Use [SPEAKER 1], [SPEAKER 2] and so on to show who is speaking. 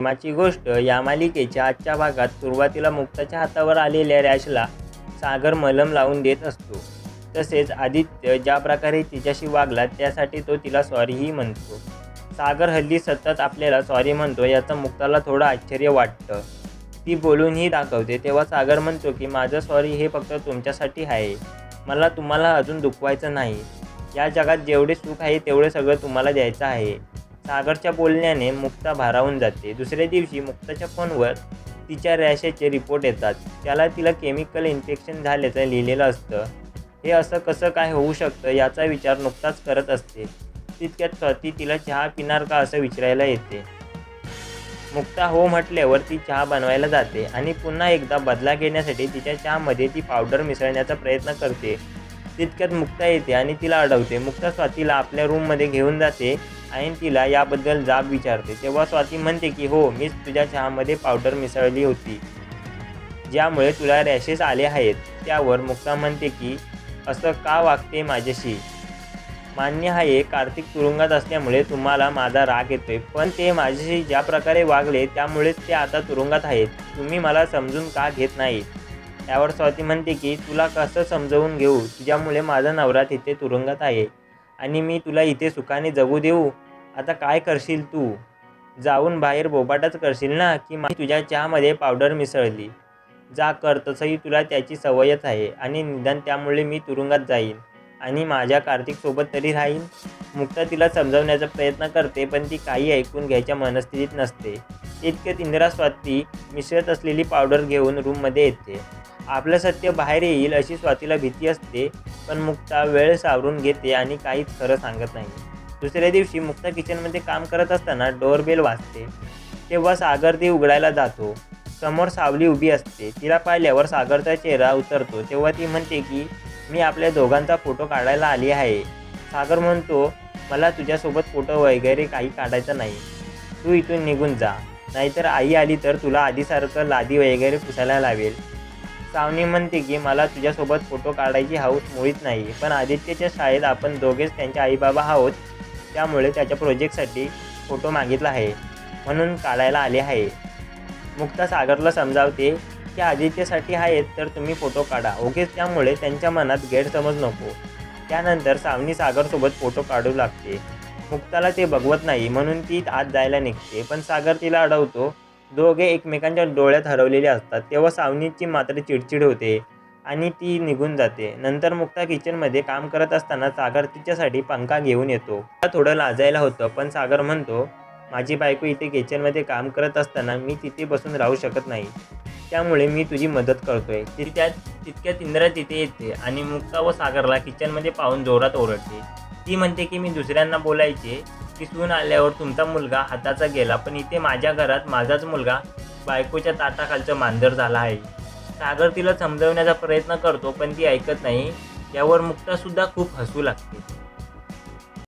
[SPEAKER 1] प्रेमाची गोष्ट या मालिकेच्या आजच्या भागात सुरुवातीला मुक्ताच्या हातावर आलेल्या रॅशला सागर मलम लावून देत असतो. तसेच आदित्य ज्या प्रकारे तिच्याशी वागला त्यासाठी तो तिला सॉरीही म्हणतो. सागर हल्ली सतत आपल्याला सॉरी म्हणतो याचं मुक्ताला थोडं आश्चर्य वाटतं. ती बोलूनही दाखवते. तेव्हा सागर म्हणतो की माझं सॉरी हे फक्त तुमच्यासाठी आहे. मला तुम्हाला अजून दुखवायचं नाही. या जगात जेवढे सुख आहे तेवढे सगळं तुम्हाला द्यायचं आहे. सागरच्या बोलण्याने मुक्ता भारावून जाते. दुसऱ्या दिवशी मुक्ताच्या फोनवर तिच्या रॅशेसचे रिपोर्ट येतात. त्याला तिला केमिकल इन्फेक्शन झाल्याचं लिहिलेलं असतं. हे असं कसं काय होऊ शकतं याचा विचार नुकताच करत असते. तितक्यात स्वाती तिला चहा पिणार का असं विचारायला येते. मुक्ता हो म्हटल्यावर ती चहा बनवायला जाते आणि पुन्हा एकदा बदला घेण्यासाठी तिच्या चहामध्ये ती पावडर मिसळण्याचा प्रयत्न करते. तितक्यात मुक्ता येते आणि तिला अडवते. मुक्ता स्वातीला आपल्या रूममध्ये घेऊन जाते आणि तिला याबद्दल जाब विचारते. तेव्हा स्वाती म्हणते की हो, मीच तुझ्या चहामध्ये पावडर मिसळली होती ज्यामुळे तुला रॅशेस आले आहेत. त्यावर मुक्ता म्हणते की असं का वागते माझ्याशी. मान्य आहे कार्तिक तुरुंगात असल्यामुळे तुम्हाला माझा राग येतोय, पण ते माझ्याशी ज्या प्रकारे वागले त्यामुळेच ते आता तुरुंगात आहेत. तुम्ही मला समजून का घेत नाही. त्यावर स्वाती म्हणते की तुला कसं समजवून घेऊ. तुझ्यामुळे माझा नवरा तिथे तुरुंगात आहे आणि मी तुला इथे सुखाने जगू देऊ. आता काय करशील तू. जाऊन बाहेर बोबाटाच करशील ना की मी तुझ्या चहामध्ये पावडर मिसळली. जा कर, तसंही तुला त्याची सवयच आहे आणि निदान त्यामुळे मी तुरुंगात जाईन आणि माझ्या कार्तिकसोबत तरी राहीन. मुक्ता तिला समजवण्याचा प्रयत्न करते पण ती काही ऐकून घ्यायच्या मनस्थितीत नसते. इतक्यात इंदिरा स्वाती मिसळत असलेली पावडर घेऊन रूममध्ये येते. आपलं सत्य बाहेर येईल अशी स्वातीला भीती असते, पण मुक्ता वेळ सावरून घेते आणि काहीच खरं सांगत नाही. दुसऱ्या दिवशी मुक्ता किचनमध्ये काम करत असताना डोअरबेल वाजते. तेव्हा सागर ती उघडायला जातो. समोर सावली उभी असते. तिला पाहिल्यावर सागरचा चेहरा उतरतो. तेव्हा ती म्हणते की मी आपल्या दोघांचा फोटो काढायला आली आहे. सागर म्हणतो मला तुझ्यासोबत फोटो वगैरे काही काढायचं नाही. तू इथून निघून जा, नाहीतर आई आली तर तुला आधीसारखं लादी वगैरे पुसायला लावेल. सावनी म्हणते की मला तुझ्यासोबत फोटो काढायची हौस मुळीच नाही, पण आदित्यच्या शाळेत आपण दोघेच त्यांचे आईबाबा आहोत, त्यामुळे त्याच्या प्रोजेक्टसाठी फोटो मागितला आहे म्हणून काढायला आले आहे. मुक्ता सागरला समजावते की आदित्यसाठी आहेत तर तुम्ही फोटो काढा, उगीच त्यामुळे त्यांच्या मनात गैरसमज नको. त्यानंतर सावनी सागरसोबत फोटो काढू लागते. मुक्ताला ते बघवत नाही म्हणून ती आत जायला निघते, पण सागर तिला अडवतो. दोघे एकमेकांच्या डोळ्यात हरवलेले असतात. तेव्हा सावनीची मात्र चिडचिड होते आणि ती निघून जाते. नंतर मुक्ता किचनमध्ये काम करत असताना सागर तिच्यासाठी पंखा घेऊन येतो. तिला थोडं लाजायला होतं, पण सागर म्हणतो माझी बायको इथे किचनमध्ये काम करत असताना मी तिथे बसून राहू शकत नाही, त्यामुळे मी तुझी मदत करतोय. तितक्यात इंदिरा तिथे येते आणि मुक्ता व सागरला किचनमध्ये पाहून जोरात ओरडते. ती म्हणते की मी दुसऱ्यांना बोलायचे की सून आल्यावर तुमचा मुलगा हाताचा गेला, पण इथे माझ्या घरात माझाच मुलगा बायकोच्या ताटाखालचं मांजर झाला आहे. सागर तिला समजवण्याचा प्रयत्न करतो पण ती ऐकत नाही. यावर मुक्तासुद्धा खूप हसू लागते.